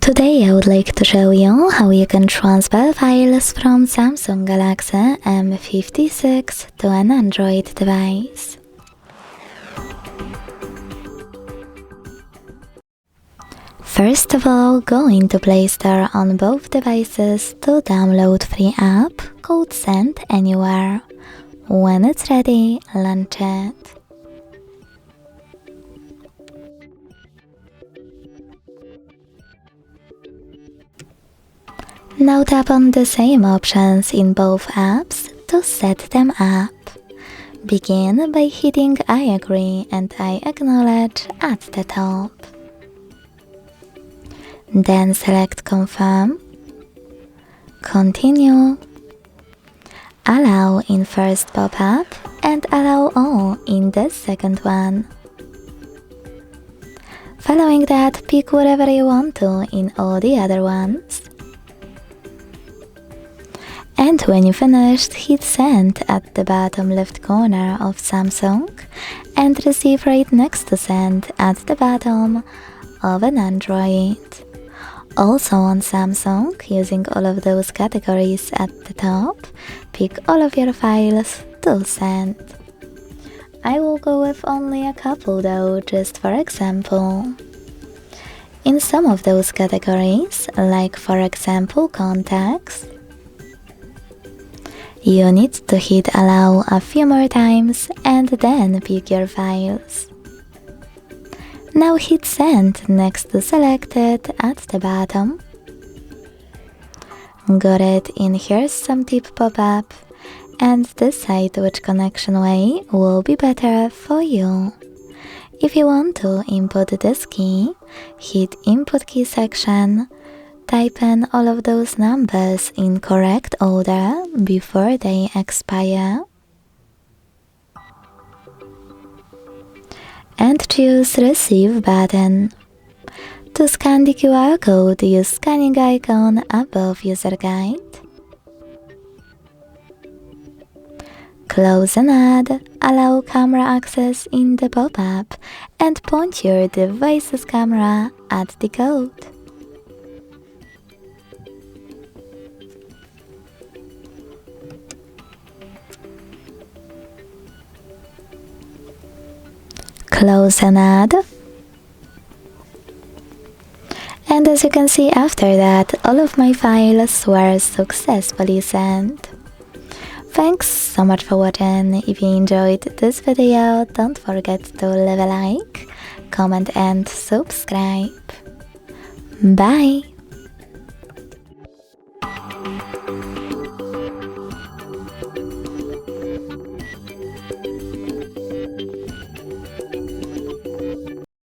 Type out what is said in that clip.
Today I would like to show you how you can transfer files from Samsung Galaxy M56 to an Android device. First of all, go into Play Store on both devices to download free app called Send Anywhere. When it's ready, launch it. Now tap on the same options in both apps to set them up. Begin by hitting I agree and I acknowledge at the top. Then select Confirm, Continue, Allow in first pop-up and Allow all in the second one. Following that, pick whatever you want to in all the other ones. And when you finished, hit Send at the bottom left corner of Samsung and receive right next to Send at the bottom of an Android. Also on Samsung, using all of those categories at the top, pick all of your files to send. I will go with only a couple though, just for example. In some of those categories, like for example contacts, you need to hit allow a few more times and then pick your files. Now hit send next to selected at the bottom. Got it, in here's some tip pop-up and decide which connection way will be better for you. If you want to input this key, hit input key section. Type in all of those numbers in correct order before they expire. And choose Receive button. To scan the QR code, use scanning icon above user guide. Close an ad, allow camera access in the pop-up, and point your device's camera at the code. Close an ad, and as you can see after that, all of my files were successfully sent. Thanks so much for watching. If you enjoyed this video, don't forget to leave a like, comment and subscribe. Bye!